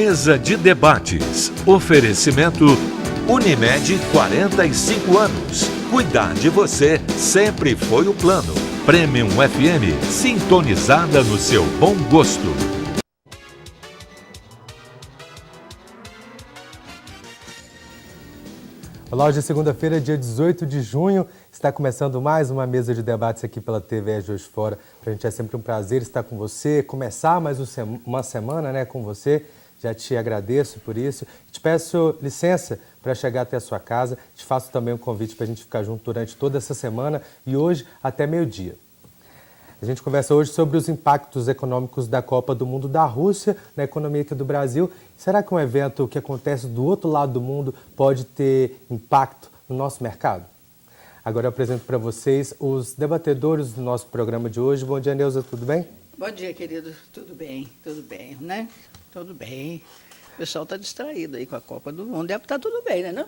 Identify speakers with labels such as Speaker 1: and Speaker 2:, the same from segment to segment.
Speaker 1: Mesa de debates. Oferecimento Unimed, 45 anos. Cuidar de você sempre foi o plano. Premium FM, sintonizada no seu bom gosto.
Speaker 2: Olá, hoje é segunda-feira, dia 18 de junho. Está começando mais uma mesa de debates aqui pela TV Juiz de Fora. Para a gente é sempre um prazer estar com você, começar mais uma semana com você. Já te agradeço por isso. Te peço licença para chegar até a sua casa. Te faço também um convite para a gente ficar junto durante toda essa semana e hoje até meio-dia. A gente conversa hoje sobre os impactos econômicos da Copa do Mundo da Rússia na economia aqui do Brasil. Será que um evento que acontece do outro lado do mundo pode ter impacto no nosso mercado? Agora eu apresento para vocês os debatedores do nosso programa de hoje. Bom dia, Neuza, tudo bem?
Speaker 3: Bom dia, querido. Tudo bem, né? Tudo bem. O pessoal está distraído aí com a Copa do Mundo. Deve estar tudo bem, né, não?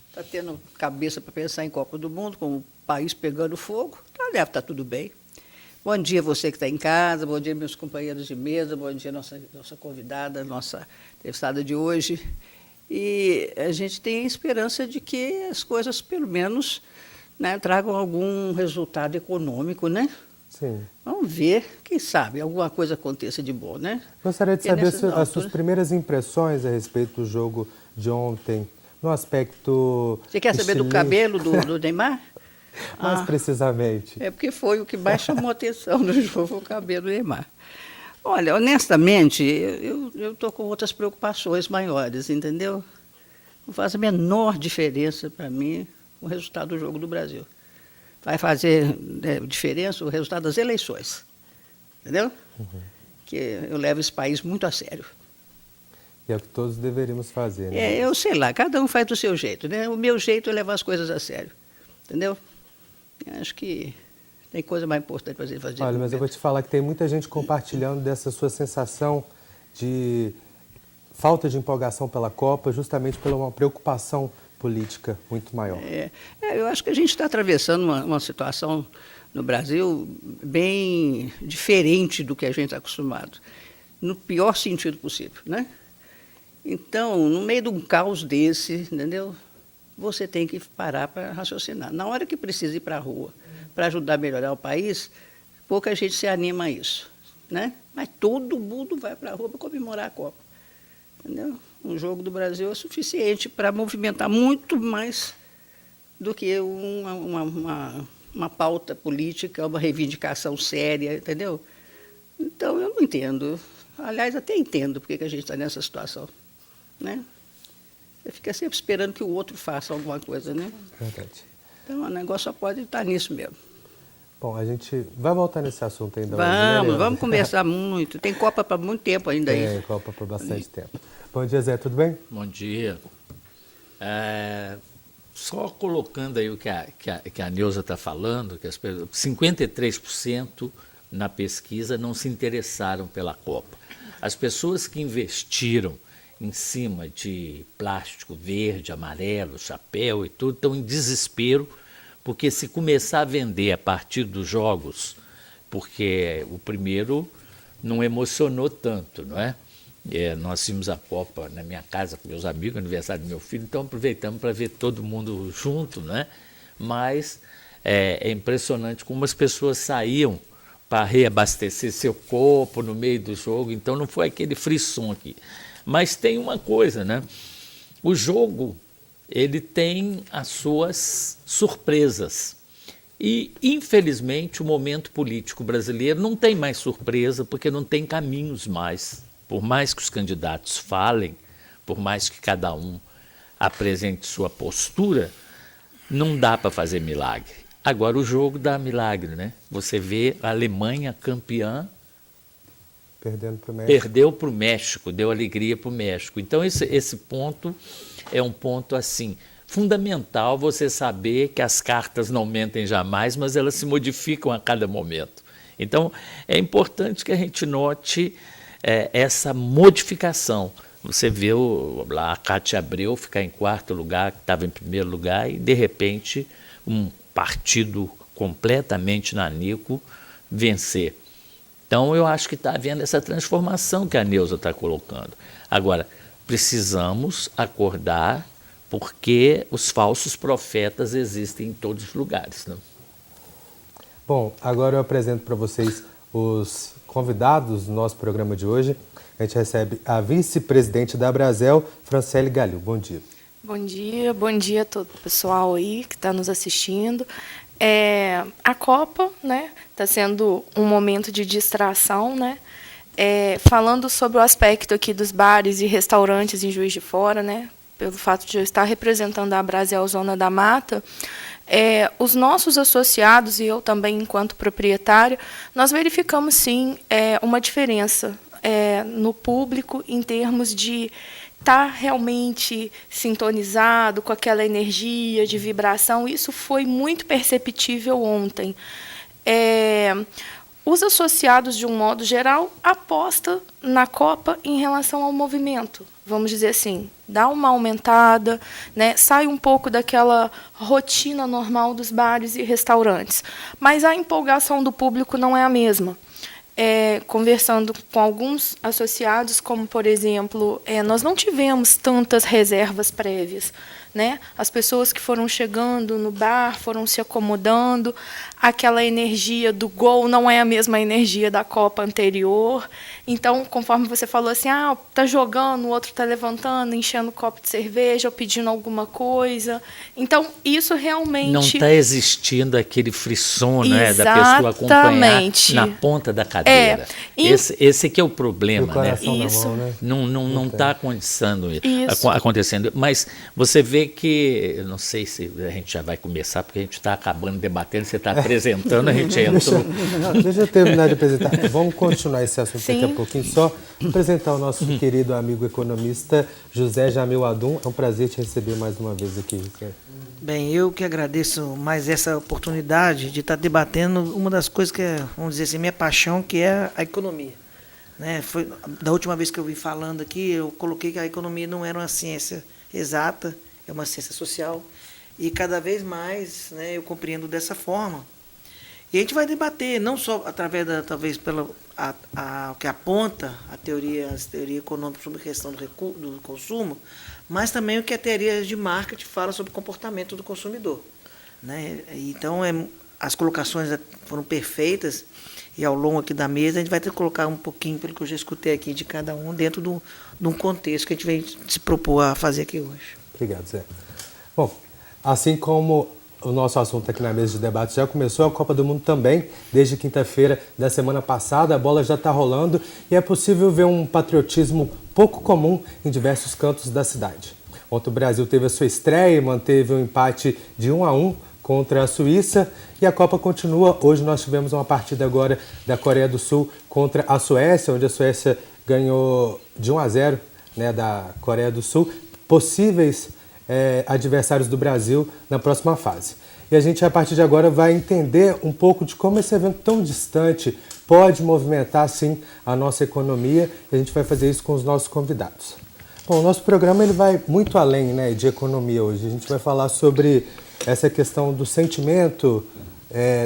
Speaker 3: Está tendo cabeça para pensar em Copa do Mundo, com o país pegando fogo. Então deve estar tudo bem. Bom dia você que está em casa, bom dia meus companheiros de mesa, bom dia nossa convidada, nossa entrevistada de hoje. E a gente tem a esperança de que as coisas, pelo menos, tragam algum resultado econômico, né?
Speaker 2: Sim.
Speaker 3: Vamos ver, quem sabe, alguma coisa aconteça de bom, né?
Speaker 2: Gostaria de saber as suas primeiras impressões a respeito do jogo de ontem, no aspecto...
Speaker 3: Você quer saber do cabelo do Neymar?
Speaker 2: Mais precisamente.
Speaker 3: É porque foi o que mais chamou a atenção no jogo, o cabelo do Neymar. Olha, honestamente, eu estou com outras preocupações maiores, entendeu? Não faz a menor diferença para mim o resultado do jogo do Brasil. Vai fazer diferença o resultado das eleições, entendeu? Uhum. Que eu levo esse país muito a sério.
Speaker 2: E é o que todos deveríamos fazer, né?
Speaker 3: Eu sei lá, cada um faz do seu jeito, né? O meu jeito é levar as coisas a sério, entendeu? Acho que tem coisa mais importante para você fazer.
Speaker 2: Olha, mas eu vou te falar que tem muita gente compartilhando dessa sua sensação de falta de empolgação pela Copa, justamente pela uma preocupação política muito maior.
Speaker 3: Eu acho que a gente está atravessando uma situação no Brasil bem diferente do que a gente está acostumado, no pior sentido possível, né? Então, no meio de um caos desse, entendeu? Você tem que parar para raciocinar. Na hora que precisa ir para a rua para ajudar a melhorar o país, pouca gente se anima a isso, né? Mas todo mundo vai para a rua para comemorar a Copa, entendeu? Um jogo do Brasil é suficiente para movimentar muito mais do que uma pauta política, uma reivindicação séria, entendeu? Então, eu não entendo. Aliás, até entendo porque que a gente está nessa situação, né? Você fica sempre esperando que o outro faça alguma coisa, né?
Speaker 2: Verdade.
Speaker 3: Então, o negócio só pode estar nisso mesmo.
Speaker 2: Bom, a gente vai voltar nesse assunto ainda
Speaker 3: hoje,
Speaker 2: né?
Speaker 3: Vamos conversar muito. Tem Copa para muito tempo ainda aí.
Speaker 2: Tem Copa por bastante tempo. Bom dia, Zé, tudo bem?
Speaker 4: Bom dia. Só colocando aí o que a Neuza está falando, que 53% na pesquisa não se interessaram pela Copa. As pessoas que investiram em cima de plástico verde, amarelo, chapéu e tudo, estão em desespero, porque se começar a vender a partir dos jogos, porque o primeiro não emocionou tanto, não é? Nós vimos a Copa na minha casa com meus amigos, aniversário do meu filho, então aproveitamos para ver todo mundo junto, né? Mas é impressionante como as pessoas saíam para reabastecer seu corpo no meio do jogo, então não foi aquele frisson aqui. Mas tem uma coisa, né? O jogo, ele tem as suas surpresas. E, infelizmente, o momento político brasileiro não tem mais surpresa, porque não tem caminhos mais. Por mais que os candidatos falem, por mais que cada um apresente sua postura, não dá para fazer milagre. Agora, o jogo dá milagre, né? Você vê a Alemanha campeã, perdeu para o México, deu alegria para o México. Então, esse ponto é um ponto assim fundamental, você saber que as cartas não mentem jamais, mas elas se modificam a cada momento. Então, é importante que a gente note essa modificação. Você vê lá a Cátia Abreu ficar em quarto lugar, que estava em primeiro lugar, e, de repente, um partido completamente nanico vencer. Então, eu acho que está havendo essa transformação que a Neuza está colocando. Agora, precisamos acordar, porque os falsos profetas existem em todos os lugares, né?
Speaker 2: Bom, agora eu apresento para vocês os convidados do nosso programa de hoje. A gente recebe a vice-presidente da Abrazel, Franciele Galil. Bom dia.
Speaker 5: Bom dia a todo o pessoal aí que está nos assistindo. A Copa, né, está sendo um momento de distração, né? Falando sobre o aspecto aqui dos bares e restaurantes em Juiz de Fora, né, pelo fato de eu estar representando a Abrazel Zona da Mata, os nossos associados, e eu também enquanto proprietária, nós verificamos sim uma diferença no público em termos de estar realmente sintonizado com aquela energia de vibração. Isso foi muito perceptível ontem. Os associados, de um modo geral, apostam na Copa em relação ao movimento. Vamos dizer assim, dá uma aumentada, né? Sai um pouco daquela rotina normal dos bares e restaurantes. Mas a empolgação do público não é a mesma. Conversando com alguns associados, como, por exemplo, nós não tivemos tantas reservas prévias, né? As pessoas que foram chegando no bar foram se acomodando, aquela energia do gol não é a mesma energia da Copa anterior. Então, conforme você falou assim, tá jogando, o outro está levantando, enchendo um copo de cerveja ou pedindo alguma coisa. Então, isso realmente...
Speaker 4: Não está existindo aquele frisson, né, da pessoa acompanhar na ponta da cadeira. Esse que é o problema, né?
Speaker 2: Isso. Mão, né?
Speaker 4: Não está acontecendo. Mas você vê que, eu não sei se a gente já vai começar, porque a gente está acabando debatendo, você está apresentando, a gente entrou.
Speaker 2: Deixa eu terminar de apresentar. Vamos continuar esse assunto daqui a pouquinho. Só apresentar o nosso querido amigo economista José Jamil Adum. É um prazer te receber mais uma vez aqui, José.
Speaker 6: Bem, eu que agradeço mais essa oportunidade de estar debatendo uma das coisas que é, vamos dizer assim, minha paixão, que é a economia. Né? Da última vez que eu vim falando aqui, eu coloquei que a economia não era uma ciência exata, é uma ciência social, e cada vez mais, né, eu compreendo dessa forma. E a gente vai debater, não só através talvez pelo o que aponta as teorias econômicas sobre a questão do consumo, mas também o que a teoria de marketing fala sobre o comportamento do consumidor. Né? Então, as colocações foram perfeitas, e ao longo aqui da mesa a gente vai ter que colocar um pouquinho, pelo que eu já escutei aqui, de cada um, dentro de um contexto que a gente vai se propor a fazer aqui hoje.
Speaker 2: Obrigado, Zé. Bom, assim como o nosso assunto aqui na mesa de debate já começou, a Copa do Mundo também, desde quinta-feira da semana passada, a bola já está rolando e é possível ver um patriotismo pouco comum em diversos cantos da cidade. Ontem o Brasil teve a sua estreia e manteve um empate de 1-1 contra a Suíça e a Copa continua. Hoje nós tivemos uma partida agora da Coreia do Sul contra a Suécia, onde a Suécia ganhou de 1-0, né, da Coreia do Sul, possíveis adversários do Brasil na próxima fase. E a gente, a partir de agora, vai entender um pouco de como esse evento tão distante pode movimentar, sim, a nossa economia, e a gente vai fazer isso com os nossos convidados. Bom, o nosso programa ele vai muito além, né, de economia hoje. A gente vai falar sobre essa questão do sentimento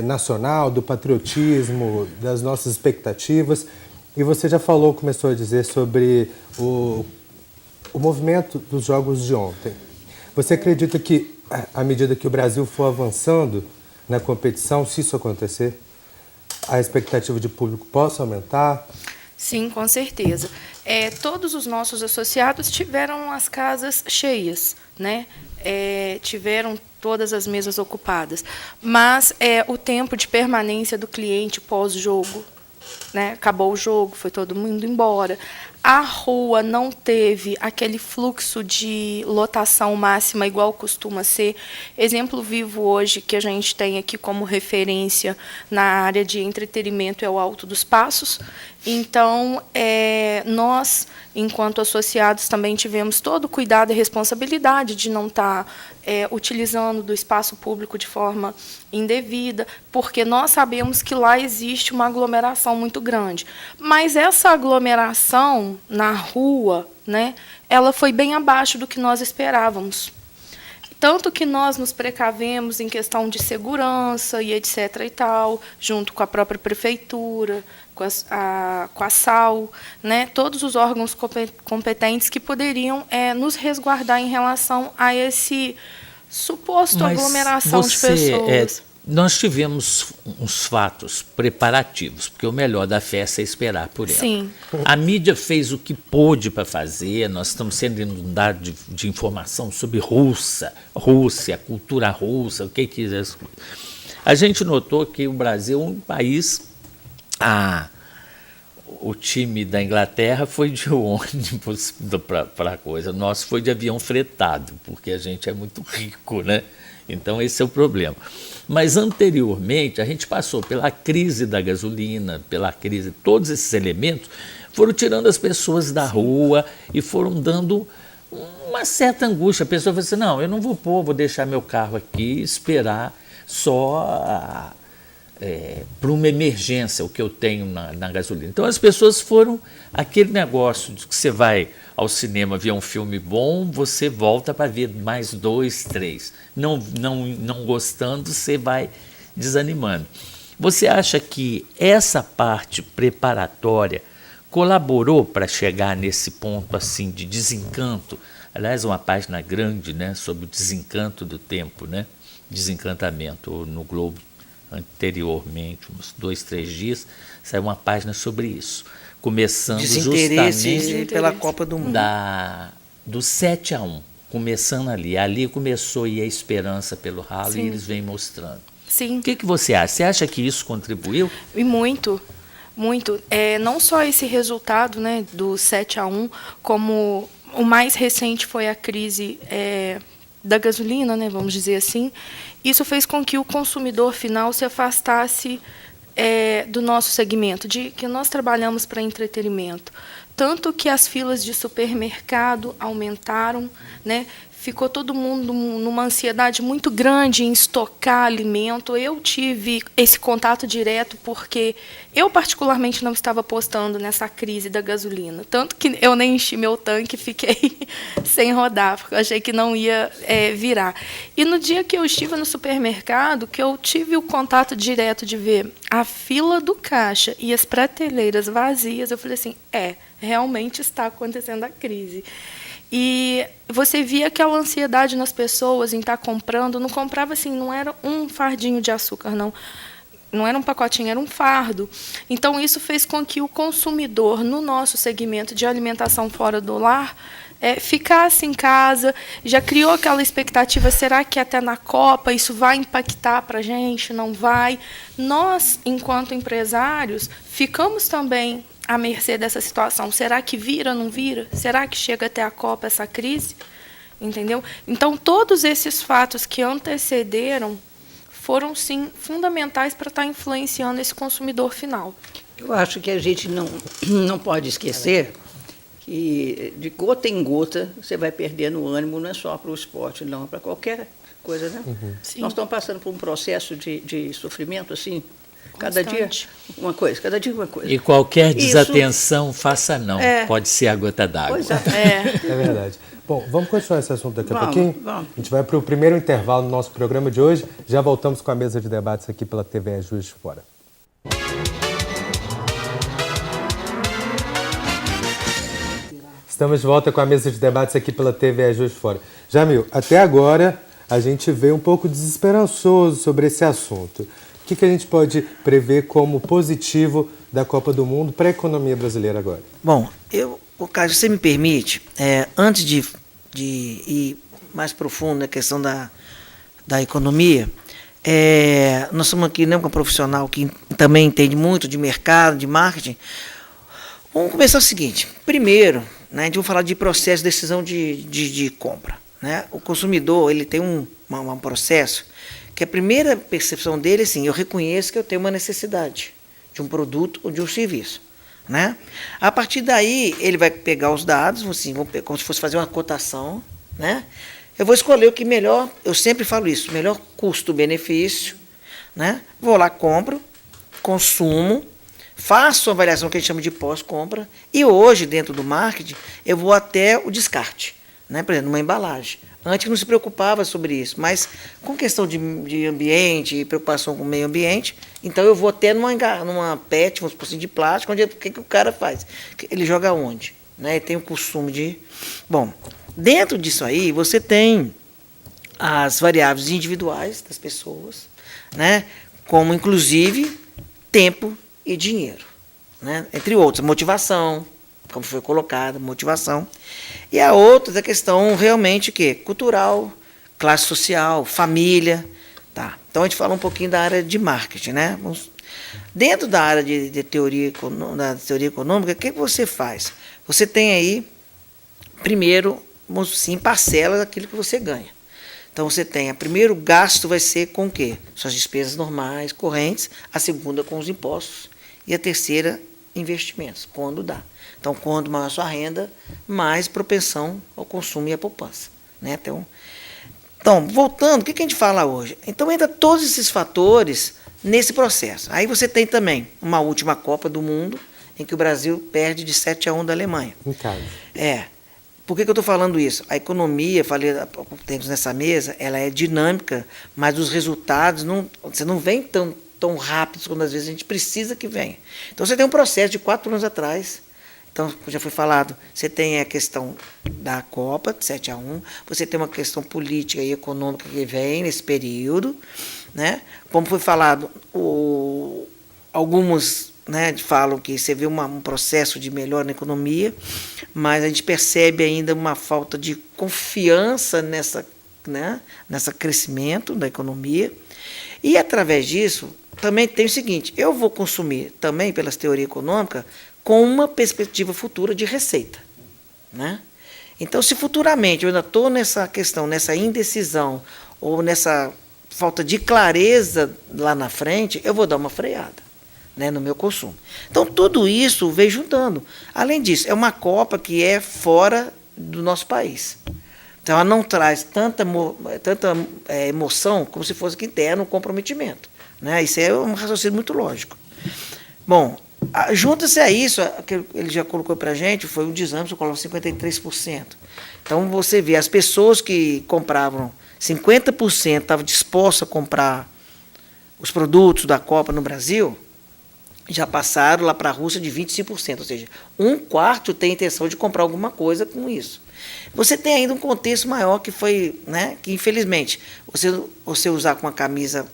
Speaker 2: nacional, do patriotismo, das nossas expectativas. E você já falou, começou a dizer sobre o movimento dos jogos de ontem. Você acredita que, à medida que o Brasil for avançando na competição, se isso acontecer, a expectativa de público possa aumentar?
Speaker 5: Sim, com certeza. Todos os nossos associados tiveram as casas cheias, né? Tiveram todas as mesas ocupadas. Mas o tempo de permanência do cliente pós-jogo, né? Acabou o jogo, foi todo mundo embora. A rua não teve aquele fluxo de lotação máxima igual costuma ser. Exemplo vivo hoje que a gente tem aqui como referência na área de entretenimento é o Alto dos Passos. Então, nós, enquanto associados, também tivemos todo o cuidado e responsabilidade de não estar utilizando do espaço público de forma indevida, porque nós sabemos que lá existe uma aglomeração muito grande. Mas essa aglomeração na rua, né, ela foi bem abaixo do que nós esperávamos. Tanto que nós nos precavemos em questão de segurança e etc. e tal, junto com a própria prefeitura, com a SAL, né, todos os órgãos competentes que poderiam nos resguardar em relação a esse suposto aglomeração de pessoas.
Speaker 4: Nós tivemos uns fatos preparativos, porque o melhor da festa é esperar por ela.
Speaker 5: Sim.
Speaker 4: A mídia fez o que pôde para fazer, nós estamos sendo inundados de informação sobre Rússia, cultura russa, o que é. A gente notou que o Brasil é um país... O time da Inglaterra foi de ônibus para a coisa, o nosso foi de avião fretado, porque a gente é muito rico, né? Então esse é o problema. Mas anteriormente a gente passou pela crise da gasolina, pela crise, todos esses elementos foram tirando as pessoas da rua e foram dando uma certa angústia. A pessoa falou assim, não, eu não vou deixar meu carro aqui esperar só para uma emergência, o que eu tenho na gasolina. Então as pessoas foram aquele negócio de que você vai ao cinema ver um filme bom, você volta para ver mais 2, 3. Não gostando, você vai desanimando. Você acha que essa parte preparatória colaborou para chegar nesse ponto assim de desencanto? Aliás, uma página grande, né, sobre o desencanto do tempo, né? Desencantamento no Globo. Anteriormente, uns 2, 3 dias, saiu uma página sobre isso, começando justamente
Speaker 6: pela Copa do Mundo.
Speaker 4: Do 7-1, começando ali começou a ir a esperança pelo ralo. Sim. E eles vêm mostrando.
Speaker 5: Sim.
Speaker 4: O que você acha? Você acha que isso contribuiu?
Speaker 5: E muito, muito. Não só esse resultado, né, do 7-1, como o mais recente foi a crise da gasolina, né, vamos dizer assim. Isso fez com que o consumidor final se afastasse do nosso segmento, de que nós trabalhamos para entretenimento. Tanto que as filas de supermercado aumentaram, né? Ficou todo mundo numa ansiedade muito grande em estocar alimento. Eu tive esse contato direto porque eu, particularmente, não estava apostando nessa crise da gasolina. Tanto que eu nem enchi meu tanque e fiquei sem rodar, porque eu achei que não ia virar. E no dia que eu estive no supermercado, que eu tive o contato direto de ver a fila do caixa e as prateleiras vazias, eu falei assim, realmente está acontecendo a crise. E você via aquela ansiedade nas pessoas em estar comprando, não comprava assim, não era um fardinho de açúcar, não era um pacotinho, era um fardo. Então, isso fez com que o consumidor, no nosso segmento de alimentação fora do lar, ficasse em casa, já criou aquela expectativa, será que até na Copa isso vai impactar para a gente? Não vai. Nós, enquanto empresários, ficamos também à mercê dessa situação. Será que vira, não vira? Será que chega até a Copa essa crise? Entendeu? Então, todos esses fatos que antecederam foram, sim, fundamentais para estar influenciando esse consumidor final.
Speaker 3: Eu acho que a gente não pode esquecer que, de gota em gota, você vai perdendo o ânimo, não é só para o esporte, não, para qualquer coisa, né?
Speaker 5: Uhum.
Speaker 3: Nós estamos passando por um processo de sofrimento, assim, cada dia uma coisa, cada dia uma coisa.
Speaker 4: E qualquer desatenção, faça não. Pode ser a gota d'água.
Speaker 3: Pois é.
Speaker 2: É verdade. Bom, vamos continuar esse assunto daqui a pouquinho?
Speaker 3: Vamos.
Speaker 2: A gente vai para o primeiro intervalo do nosso programa de hoje. Já voltamos com a mesa de debates aqui pela TV Juiz de Fora. Estamos de volta com a mesa de debates aqui pela TV Juiz de Fora. Jamil, até agora a gente veio um pouco desesperançoso sobre esse assunto. O que a gente pode prever como positivo da Copa do Mundo para a economia brasileira agora?
Speaker 6: Bom, Cássio, se você me permite, antes de ir mais profundo na questão da economia, nós estamos aqui, né, com um profissional que também entende muito de mercado, de marketing. Vamos começar o seguinte. Primeiro, né, a gente vai falar de processo de decisão de compra. Né? O consumidor ele tem um processo que a primeira percepção dele é assim, eu reconheço que eu tenho uma necessidade de um produto ou de um serviço. Né? A partir daí, ele vai pegar os dados, assim, como se fosse fazer uma cotação, né? Eu vou escolher o que melhor, eu sempre falo isso, melhor custo-benefício, né? Vou lá, compro, consumo, faço uma avaliação que a gente chama de pós-compra, e hoje, dentro do marketing, eu vou até o descarte. Né? Por exemplo, uma embalagem. Antes não se preocupava sobre isso, mas com questão de ambiente, preocupação com o meio ambiente, então eu vou até numa PET, vamos supor assim, de plástico, onde o que o cara faz? Ele joga onde? Né? Ele tem o costume de... Bom, dentro disso aí, você tem as variáveis individuais das pessoas, né? Como, inclusive, tempo e dinheiro, né? Entre outros, motivação, como foi colocado, motivação. E a outra é a questão realmente o quê? Cultural, classe social, família. Tá. Então, a gente fala um pouquinho da área de marketing. Né? Dentro da área de teoria econômica, o que você faz? Você tem aí, primeiro, sim, parcela daquilo que você ganha. Então, você tem, o primeiro gasto vai ser com o quê? Suas despesas normais, correntes, a segunda com os impostos e a terceira, investimentos, quando dá. Então, quanto maior a sua renda, mais propensão ao consumo e à poupança. Né? Então, voltando, o que a gente fala hoje? Então, entra todos esses fatores nesse processo. Aí você tem também uma última Copa do Mundo, em que o Brasil perde de 7-1 da Alemanha.
Speaker 2: Em casa.
Speaker 6: Por que eu estou falando isso? A economia, falei há pouco tempo nessa mesa, ela é dinâmica, mas os resultados você não vem tão rápidos quando às vezes a gente precisa que venha. Então, você tem um processo de 4 anos atrás. Então, já foi falado, você tem a questão da Copa, de 7-1, você tem uma questão política e econômica que vem nesse período, né? Como foi falado, alguns, né, falam que você vê um processo de melhora na economia, mas a gente percebe ainda uma falta de confiança nessa crescimento da economia. E, através disso, também tem o seguinte, eu vou consumir também, pelas teorias econômicas, com uma perspectiva futura de receita. Né? Então, se futuramente eu ainda estou nessa questão, nessa indecisão, ou nessa falta de clareza lá na frente, eu vou dar uma freada, né, no meu consumo. Então, tudo isso vem juntando. Além disso, é uma Copa que é fora do nosso país. Então, ela não traz tanta emoção como se fosse aqui interno, um comprometimento. Né? Isso é um raciocínio muito lógico. Bom, junta-se a isso, que ele já colocou para a gente, foi um desânimo, você colocou 53%. Então, você vê, as pessoas que compravam 50% estavam dispostas a comprar os produtos da Copa no Brasil, já passaram lá para a Rússia de 25%, ou seja, 1/4 tem a intenção de comprar alguma coisa com isso. Você tem ainda um contexto maior que foi, né, que infelizmente, você usar com uma camisa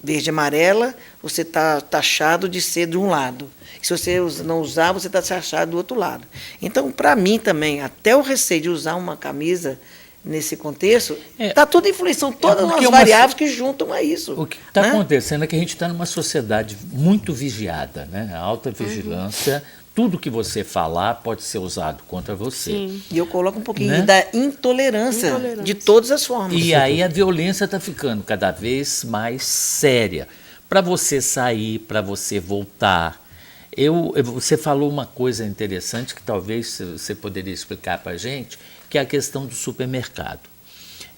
Speaker 6: verde e amarela, você está taxado de ser de um lado. Se você não usar, você está taxado do outro lado. Então, para mim também, até o receio de usar uma camisa nesse contexto, está tudo influenciando todas as variáveis que juntam a isso.
Speaker 4: O que está acontecendo é que a gente está numa sociedade muito vigiada, né? A alta vigilância, tudo que você falar pode ser usado contra você.
Speaker 5: Sim.
Speaker 6: E eu coloco um pouquinho da intolerância de todas as formas.
Speaker 4: E aí a violência está ficando cada vez mais séria. Para você sair, para você voltar. Você falou uma coisa interessante que talvez você poderia explicar para a gente, que é a questão do supermercado.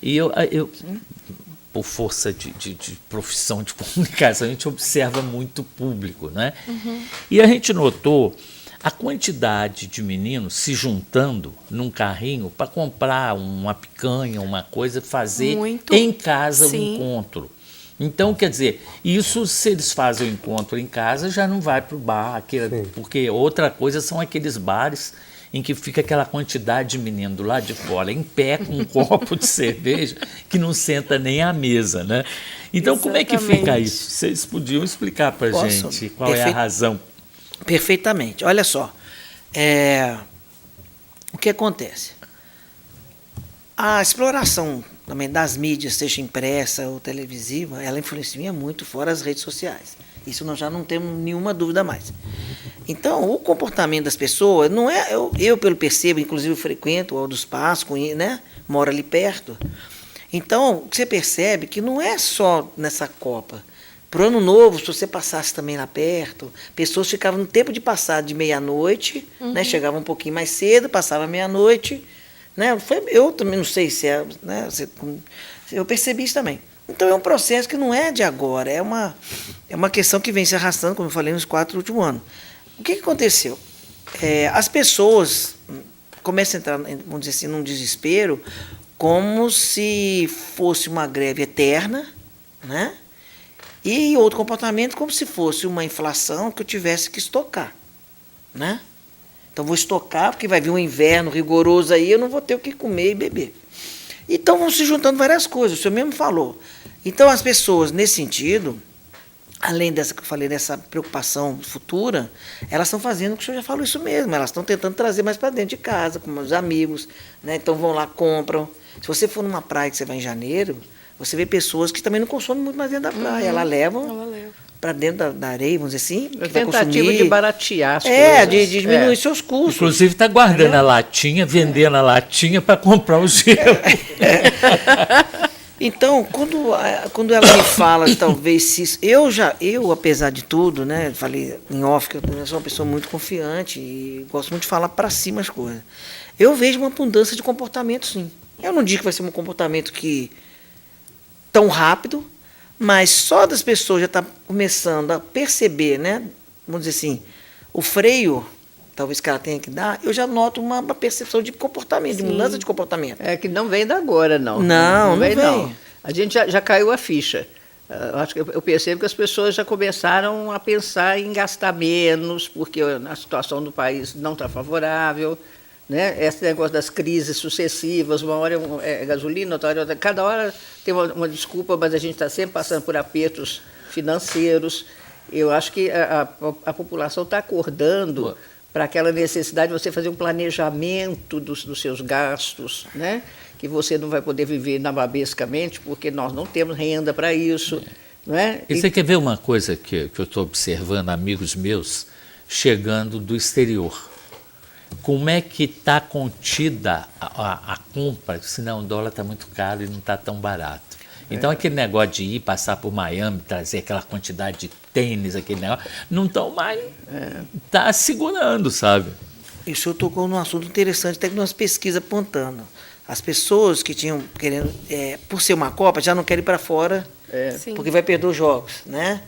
Speaker 4: E eu por força de profissão de comunicação, a gente observa muito público, né? Uhum. E a gente notou a quantidade de meninos se juntando num carrinho para comprar uma picanha, uma coisa, fazer em casa um encontro. Então, quer dizer, isso, se eles fazem o encontro em casa, já não vai para o bar, porque outra coisa são aqueles bares em que fica aquela quantidade de menino do lado de fora, em pé, com um copo de cerveja, que não senta nem à mesa, né? Então, como é que fica isso? Vocês podiam explicar para a gente qual é a razão?
Speaker 6: Perfeitamente. Olha só, o que acontece? A exploração também das mídias, seja impressa ou televisiva, ela influencia muito fora as redes sociais. Isso nós já não temos nenhuma dúvida mais. Então, o comportamento das pessoas, não é, eu pelo percebo, inclusive eu frequento o Alto dos Passos, né, moro ali perto. Então, você percebe que não é só nessa Copa. Para o Ano Novo, se você passasse também lá perto, pessoas ficavam no tempo de passar de meia-noite, né, chegavam um pouquinho mais cedo, passava meia-noite. Né, eu também não sei se é... Né, eu percebi isso também. Então, é um processo que não é de agora, é uma questão que vem se arrastando, como eu falei, nos 4 últimos anos. O que aconteceu? As pessoas começam a entrar, vamos dizer assim, num desespero como se fosse uma greve eterna, né? E outro comportamento como se fosse uma inflação que eu tivesse que estocar, né? Então vou estocar porque vai vir um inverno rigoroso aí, eu não vou ter o que comer e beber. Então vão se juntando várias coisas, o senhor mesmo falou. Então as pessoas, nesse sentido, além dessa que eu falei, dessa preocupação futura, elas estão fazendo o que o senhor já falou isso mesmo, elas estão tentando trazer mais para dentro de casa, com os amigos, né? Então vão lá, compram. Se você for numa praia que você vai em janeiro, você vê pessoas que também não consomem muito mais dentro da praia, elas levam para dentro da areia, vamos dizer assim,
Speaker 3: A
Speaker 6: que vai
Speaker 3: tentativa
Speaker 6: consumir.
Speaker 3: de baratear as coisas.
Speaker 6: De diminuir seus custos.
Speaker 4: Inclusive está guardando a latinha, vendendo a latinha para comprar o gelo.
Speaker 6: Então, quando ela me fala, talvez, se eu, apesar de tudo, né, falei em off, que eu sou uma pessoa muito confiante e gosto muito de falar para cima as coisas. Eu vejo uma mudança de comportamento, sim. Eu não digo que vai ser um comportamento que tão rápido, mas só das pessoas já estar começando a perceber, né, vamos dizer assim, o freio, talvez que ela tenha que dar, eu já noto uma percepção de comportamento, de mudança de comportamento.
Speaker 3: É que não vem da agora, não.
Speaker 6: Não vem.
Speaker 3: A gente já caiu a ficha. Acho que eu percebo que as pessoas já começaram a pensar em gastar menos, porque a situação do país não está favorável, né? Esse negócio das crises sucessivas, uma hora é gasolina, outra hora... Cada hora tem uma desculpa, mas a gente está sempre passando por apertos financeiros. Eu acho que a população está acordando para aquela necessidade de você fazer um planejamento dos seus gastos, né? Que você não vai poder viver nababescamente, porque nós não temos renda para isso. Não é?
Speaker 4: E você quer ver uma coisa que eu estou observando, amigos meus, chegando do exterior? Como é que está contida a compra, senão o dólar está muito caro e não está tão barato. Então, aquele negócio de ir passar por Miami, trazer aquela quantidade de tênis, aquele negócio, não estão mais... Está segurando, sabe?
Speaker 6: E o senhor tocou num assunto interessante, até que nós pesquisas apontando. As pessoas que tinham querendo, por ser uma Copa, já não querem ir para fora, porque vai perder os jogos, né?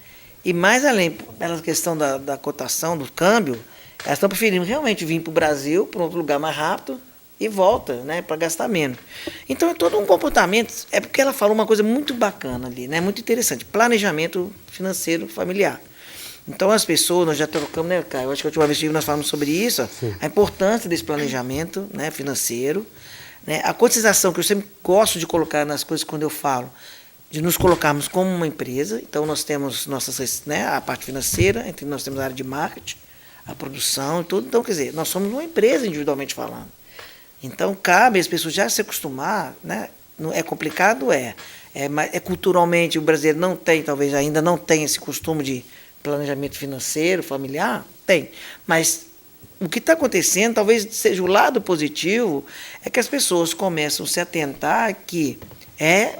Speaker 6: E mais além, pela questão da cotação, do câmbio, elas estão preferindo realmente vir para o Brasil, para outro lugar mais rápido, e volta, né, para gastar menos. Então é todo um comportamento, é porque ela falou uma coisa muito bacana ali, né, muito interessante, planejamento financeiro familiar. Então as pessoas, nós já trocamos, né, Caio? Eu acho que a última vez que nós falamos sobre isso, a importância desse planejamento, né, financeiro, né, a cotização que eu sempre gosto de colocar nas coisas quando eu falo, de nos colocarmos como uma empresa. Então nós temos nossas, né, a parte financeira, nós temos a área de marketing, a produção e tudo. Então, quer dizer, nós somos uma empresa individualmente falando. Então, cabe as pessoas já se acostumar, né? É complicado, culturalmente o brasileiro não tem, talvez ainda não tem esse costume de planejamento financeiro, familiar, tem. Mas o que está acontecendo, talvez seja o lado positivo, é que as pessoas começam a se atentar que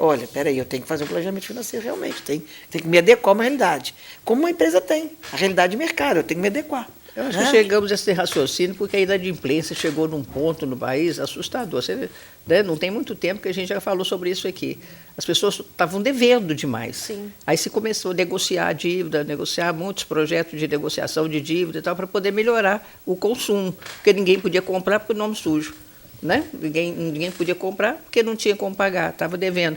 Speaker 6: olha, peraí, eu tenho que fazer um planejamento financeiro realmente, tem que me adequar a uma realidade. Como uma empresa tem, a realidade de mercado, eu tenho que me adequar.
Speaker 3: Eu acho que chegamos a esse raciocínio porque a inadimplência chegou num ponto no país assustador. Você, né, não tem muito tempo que a gente já falou sobre isso aqui. As pessoas estavam devendo demais.
Speaker 5: Sim.
Speaker 3: Aí se começou a negociar a dívida, negociar muitos projetos de negociação de dívida e tal, para poder melhorar o consumo. Porque ninguém podia comprar porque o nome sujo. Né? Ninguém podia comprar porque não tinha como pagar, estava devendo.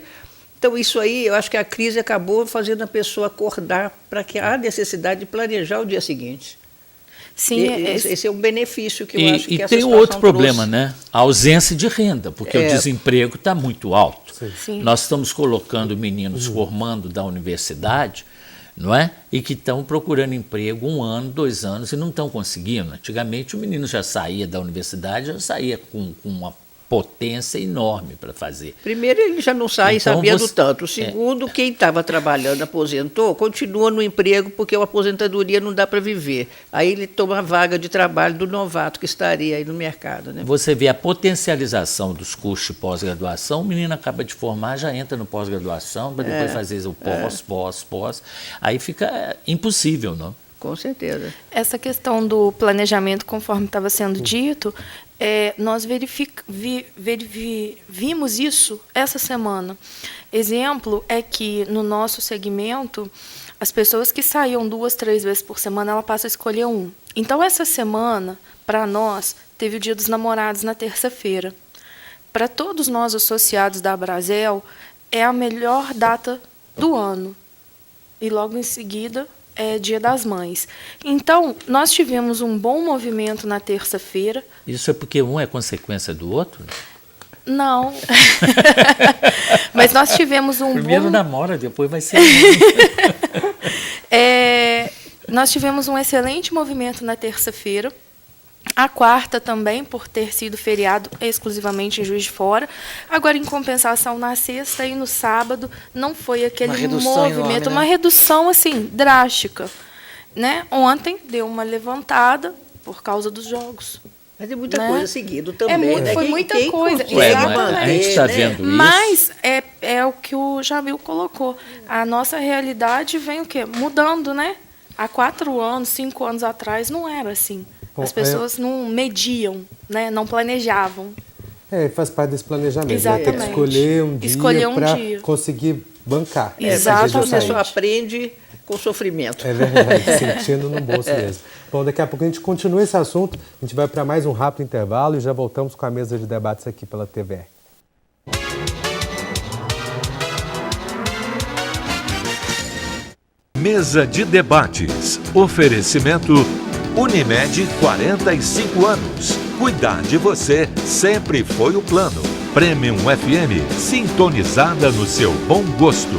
Speaker 3: Então, isso aí, eu acho que a crise acabou fazendo a pessoa acordar para que há necessidade de planejar o dia seguinte.
Speaker 5: Sim,
Speaker 3: esse é um benefício que eu acho que essa
Speaker 4: tem
Speaker 3: situação
Speaker 4: outro problema,
Speaker 3: trouxe.
Speaker 4: né? A ausência de renda, porque o desemprego está muito alto.
Speaker 5: Sim.
Speaker 4: Nós estamos colocando meninos formando da universidade, não é? E que estão procurando emprego 1 ano, 2 anos e não estão conseguindo. Antigamente o menino já saía da universidade, já saía com uma potência enorme para fazer.
Speaker 3: Primeiro, ele já não sai
Speaker 4: Então,
Speaker 3: sabendo tanto. Segundo, quem estava trabalhando, aposentou, continua no emprego porque a aposentadoria não dá para viver. Aí ele toma a vaga de trabalho do novato que estaria aí no mercado. Né?
Speaker 4: Você vê a potencialização dos cursos de pós-graduação, o menino acaba de formar, já entra no pós-graduação, para depois fazer o pós. Aí fica impossível, não?
Speaker 3: Com certeza.
Speaker 5: Essa questão do planejamento, conforme estava sendo dito, nós vimos isso essa semana. Exemplo é que no nosso segmento, as pessoas que saíam 2, 3 vezes por semana, ela passa a escolher um. Então, essa semana, para nós, teve o Dia dos Namorados na terça-feira. para todos nós associados da Brasel, é a melhor data do ano. E logo em seguida é Dia das Mães. Então, nós tivemos um bom movimento na terça-feira.
Speaker 4: Isso é porque um é consequência do outro?
Speaker 5: Não. Mas nós tivemos um
Speaker 4: Primeiro
Speaker 5: bom...
Speaker 4: namora, depois vai ser...
Speaker 5: Nós tivemos um excelente movimento na terça-feira. A quarta também, por ter sido feriado exclusivamente em Juiz de Fora. Agora, em compensação, na sexta e no sábado, não foi aquele movimento,
Speaker 6: enorme, né?
Speaker 5: uma redução assim drástica, né? Ontem deu uma levantada por causa dos jogos.
Speaker 3: Mas tem muita
Speaker 5: Né?
Speaker 3: coisa seguido também. né?
Speaker 5: Foi muita coisa.
Speaker 3: consegue
Speaker 4: mas a
Speaker 3: manter,
Speaker 4: gente está
Speaker 3: né?
Speaker 4: vendo isso.
Speaker 5: Mas é o que o Jamil colocou. A nossa realidade vem o quê? Mudando, né? Há 4 anos, 5 anos atrás, não era assim. As pessoas não mediam, né? Não planejavam.
Speaker 2: Faz parte desse planejamento. Né? Tem que
Speaker 5: Exatamente.
Speaker 2: escolher um
Speaker 5: Escolher um
Speaker 2: dia
Speaker 5: dia.
Speaker 2: para conseguir bancar.
Speaker 5: Exatamente.
Speaker 3: A pessoa aprende com sofrimento.
Speaker 2: É verdade, sentindo no bolso mesmo. Bom, daqui a pouco a gente continua esse assunto, a gente vai para mais um rápido intervalo e já voltamos com a mesa de debates aqui pela TVE.
Speaker 1: Mesa de debates. Oferecimento Unimed 45 anos. Cuidar de você sempre foi o plano. Premium FM, sintonizada no seu bom gosto.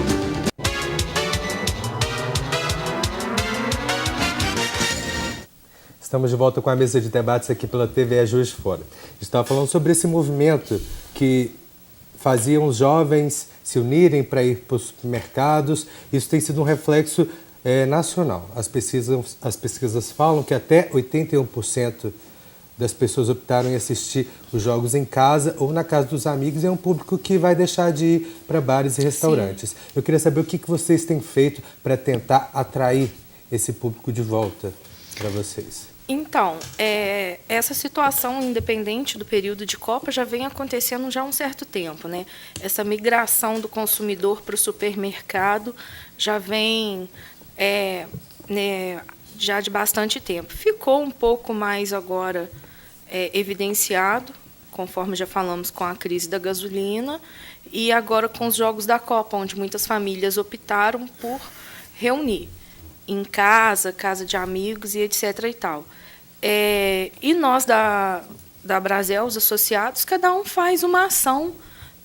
Speaker 2: Estamos de volta com a mesa de debates aqui pela TVE Juiz de Fora. A gente estava falando sobre esse movimento que faziam os jovens se unirem para ir para os supermercados. Isso tem sido um reflexo nacional. As pesquisas falam que até 81% das pessoas optaram em assistir os jogos em casa ou na casa dos amigos, e é um público que vai deixar de ir para bares e restaurantes. Sim. Eu queria saber o que vocês têm feito para tentar atrair esse público de volta para vocês.
Speaker 5: Então, essa situação, independente do período de Copa, já vem acontecendo já há um certo tempo, né? Essa migração do consumidor para o supermercado já vem já de bastante tempo. Ficou um pouco mais agora evidenciado, conforme já falamos com a crise da gasolina, e agora com os Jogos da Copa, onde muitas famílias optaram por reunir em casa de amigos e etc. e tal. E nós da Brasel, os associados, cada um faz uma ação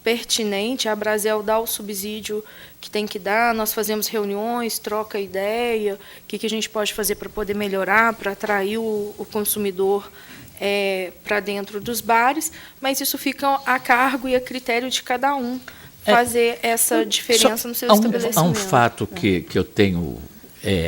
Speaker 5: pertinente. A Brasel dá o subsídio que tem que dar, nós fazemos reuniões, troca ideia, o que a gente pode fazer para poder melhorar, para atrair o consumidor para dentro dos bares, mas isso fica a cargo e a critério de cada um fazer essa diferença no seu estabelecimento.
Speaker 4: Há um fato que eu tenho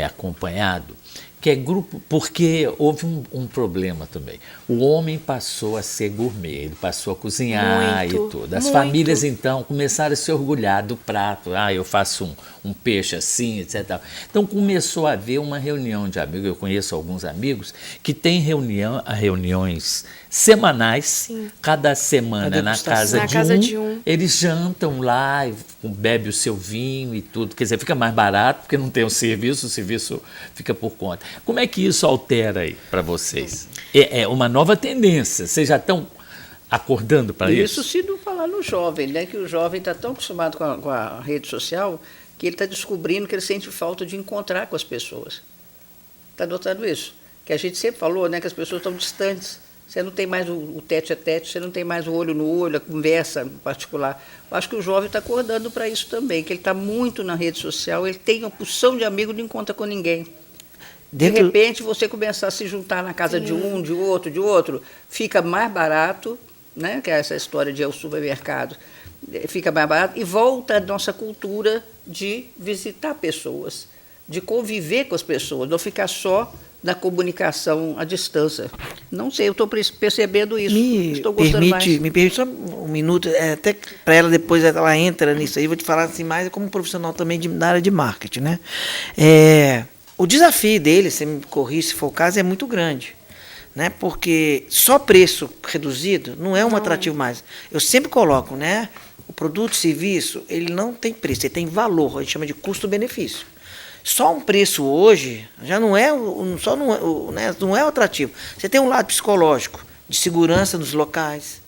Speaker 4: acompanhado, que é grupo, porque houve um problema também. O homem passou a ser gourmet, ele passou a cozinhar e tudo. As famílias, então, começaram a se orgulhar do prato. Eu faço um peixe assim, etc. Então, começou a haver uma reunião de amigos. Eu conheço alguns amigos que têm reuniões semanais. Sim. Cada semana na casa de um. Eles jantam lá, bebem o seu vinho e tudo. Quer dizer, fica mais barato, porque não tem o serviço fica por conta. Como é que isso altera aí para vocês? É uma nova tendência. Vocês já estão acordando para isso?
Speaker 3: Isso se não falar no jovem, né? Que o jovem está tão acostumado com a rede social que ele está descobrindo que ele sente falta de encontrar com as pessoas. Está notando isso? Que a gente sempre falou, né? Que as pessoas estão distantes. Você não tem mais o tete-a-tete, você não tem mais o olho no olho, a conversa em particular. Eu acho que o jovem está acordando para isso também, que ele está muito na rede social, ele tem uma porção de amigos e não encontra com ninguém. De repente, você começar a se juntar na casa de um, de outro, fica mais barato, né? Que é essa história de ir ao supermercado, fica mais barato, e volta a nossa cultura de visitar pessoas, de conviver com as pessoas, não ficar só na comunicação à distância. Não sei, eu estou percebendo isso. Estou gostando mais.
Speaker 6: Me permite só um minuto, até para ela depois ela entra nisso aí, vou te falar assim mais como profissional também da área de marketing, né? O desafio dele, se me corrigir se for o caso, é muito grande, né? Porque só preço reduzido não é um atrativo mais. Eu sempre coloco, né? O produto, serviço, ele não tem preço, ele tem valor, a gente chama de custo-benefício. Só um preço hoje já não é o atrativo. Você tem um lado psicológico, de segurança nos locais,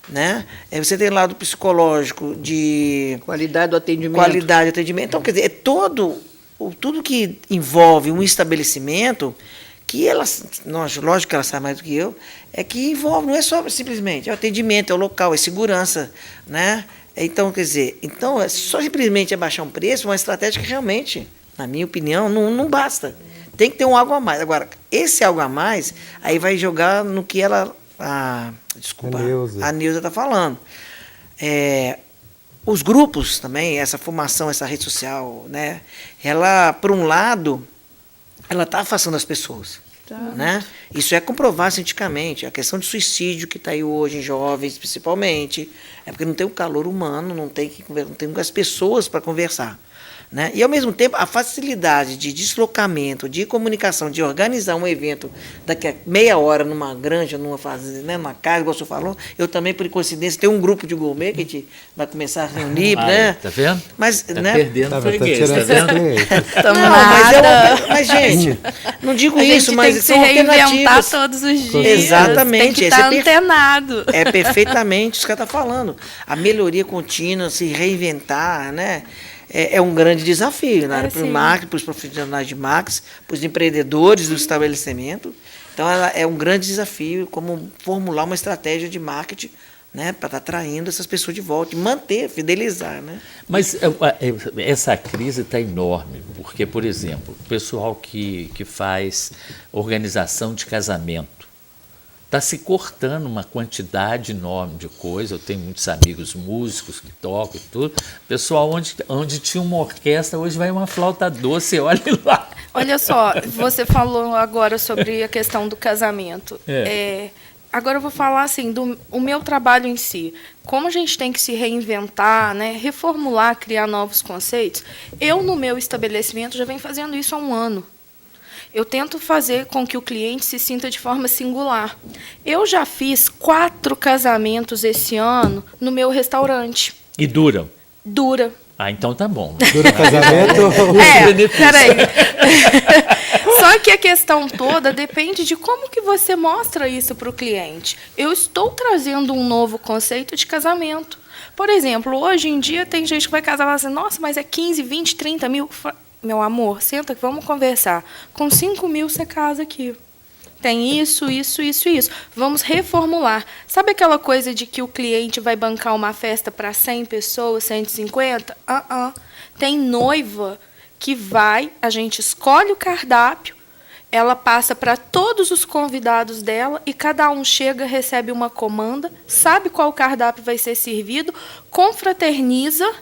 Speaker 6: né? Você tem lado psicológico de
Speaker 3: Qualidade do atendimento.
Speaker 6: qualidade de atendimento. Então, quer dizer, tudo que envolve um estabelecimento, que ela, lógico que ela sabe mais do que eu, é que envolve, não é só simplesmente, é o atendimento, é o local, é segurança, né? Então, quer dizer, só simplesmente abaixar um preço, uma estratégia que realmente, na minha opinião, não basta. Tem que ter um algo a mais. Agora, esse algo a mais, aí vai jogar no que a Neuza está falando. Os grupos também, essa formação, essa rede social, né? Ela, por um lado, ela está afastando as pessoas. Né? Isso é comprovado cientificamente. A questão de suicídio que está aí hoje em jovens, principalmente, é porque não tem o calor humano, não tem as pessoas para conversar. Né? E, ao mesmo tempo, a facilidade de deslocamento, de comunicação, de organizar um evento daqui a meia hora numa granja, numa fazenda, né? Numa casa, igual o senhor falou. Eu também, por coincidência, tenho um grupo de gourmet que a gente vai começar a reunir. Né?
Speaker 4: Tá vendo?
Speaker 6: Mas,
Speaker 4: tá
Speaker 6: né?
Speaker 4: perdendo freguês, tá vendo?
Speaker 6: Mas, gente, não digo isso, mas
Speaker 5: tem que
Speaker 6: são
Speaker 5: se reinventar
Speaker 6: alternativas.
Speaker 5: todos os dias.
Speaker 6: Exatamente.
Speaker 5: Tem que estar antenado.
Speaker 6: É perfeitamente isso que ela está falando. A melhoria contínua, se reinventar, né? É um grande desafio, né? Para o marketing, para os profissionais de marketing, para os empreendedores do estabelecimento. Então, ela é um grande desafio como formular uma estratégia de marketing, né? Para estar atraindo essas pessoas de volta, e manter, fidelizar. Né?
Speaker 4: Mas essa crise está enorme, porque, por exemplo, o pessoal que faz organização de casamento, está se cortando uma quantidade enorme de coisa. Eu tenho muitos amigos músicos que tocam e tudo. Pessoal, onde tinha uma orquestra, hoje vai uma flauta doce, olha lá.
Speaker 5: Olha só, você falou agora sobre a questão do casamento. Agora eu vou falar assim, o meu trabalho em si. Como a gente tem que se reinventar, né, reformular, criar novos conceitos, eu, no meu estabelecimento, já venho fazendo isso há um ano. Eu tento fazer com que o cliente se sinta de forma singular. Eu já fiz 4 casamentos esse ano no meu restaurante.
Speaker 4: E duram?
Speaker 5: Dura.
Speaker 4: Ah, então tá bom.
Speaker 2: Dura o casamento?
Speaker 5: Peraí. Só que a questão toda depende de como que você mostra isso para o cliente. Eu estou trazendo um novo conceito de casamento. Por exemplo, hoje em dia tem gente que vai casar e fala assim, nossa, mas é 15, 20, 30 mil... Meu amor, senta que vamos conversar. Com 5 mil você casa aqui. Tem isso, isso, isso e isso. Vamos reformular. Sabe aquela coisa de que o cliente vai bancar uma festa para 100 pessoas, 150? Tem noiva que vai, a gente escolhe o cardápio, ela passa para todos os convidados dela e cada um chega, recebe uma comanda, sabe qual cardápio vai ser servido, confraterniza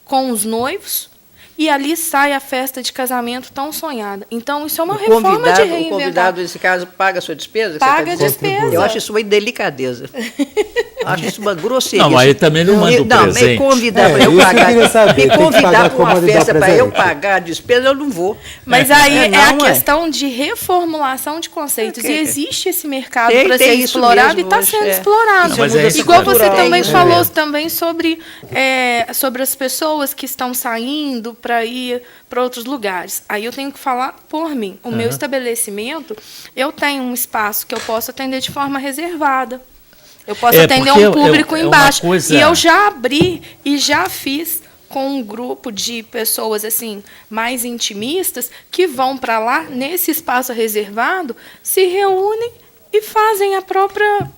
Speaker 5: com os noivos, e ali sai a festa de casamento tão sonhada. Então, isso é uma reforma de reinventar.
Speaker 3: O convidado, nesse caso, paga a sua despesa?
Speaker 5: Paga a despesa.
Speaker 3: Eu acho isso uma indelicadeza. Eu acho isso uma grosseria.
Speaker 4: Não, aí também não manda o presente.
Speaker 3: Me convidar para eu pagar. Me convidar para uma festa para eu pagar a despesa, eu não vou.
Speaker 5: Mas aí é a questão de reformulação de conceitos. E existe esse mercado para ser explorado e está sendo explorado. Igual você também falou também sobre as pessoas que estão saindo para ir para outros lugares. Aí eu tenho que falar por mim. O meu estabelecimento, eu tenho um espaço que eu posso atender de forma reservada. Eu posso atender um público embaixo. E eu já abri e já fiz com um grupo de pessoas assim mais intimistas que vão para lá, nesse espaço reservado, se reúnem e fazem a própria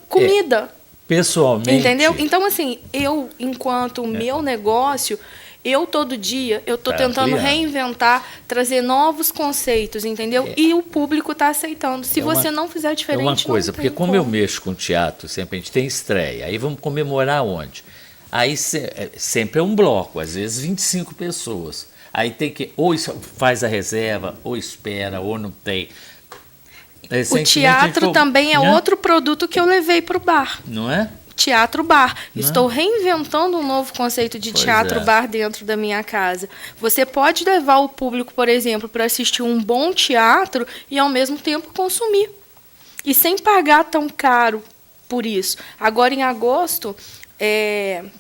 Speaker 5: comida.
Speaker 4: Pessoalmente.
Speaker 5: Entendeu? Então, assim, eu, enquanto meu negócio... todo dia, eu estou tentando reinventar, trazer novos conceitos, entendeu? E o público está aceitando. Se você não fizer diferente,
Speaker 4: é uma coisa, porque como eu mexo com teatro, sempre a gente tem estreia, aí vamos comemorar onde? Aí sempre é um bloco, às vezes 25 pessoas. Aí tem que, ou faz a reserva, ou espera, ou não tem.
Speaker 5: O teatro também é outro produto que eu levei para o bar.
Speaker 4: Não é?
Speaker 5: Teatro-bar. Estou reinventando um novo conceito de teatro-bar dentro da minha casa. Você pode levar o público, por exemplo, para assistir um bom teatro e, ao mesmo tempo, consumir. E sem pagar tão caro por isso. Agora, em agosto,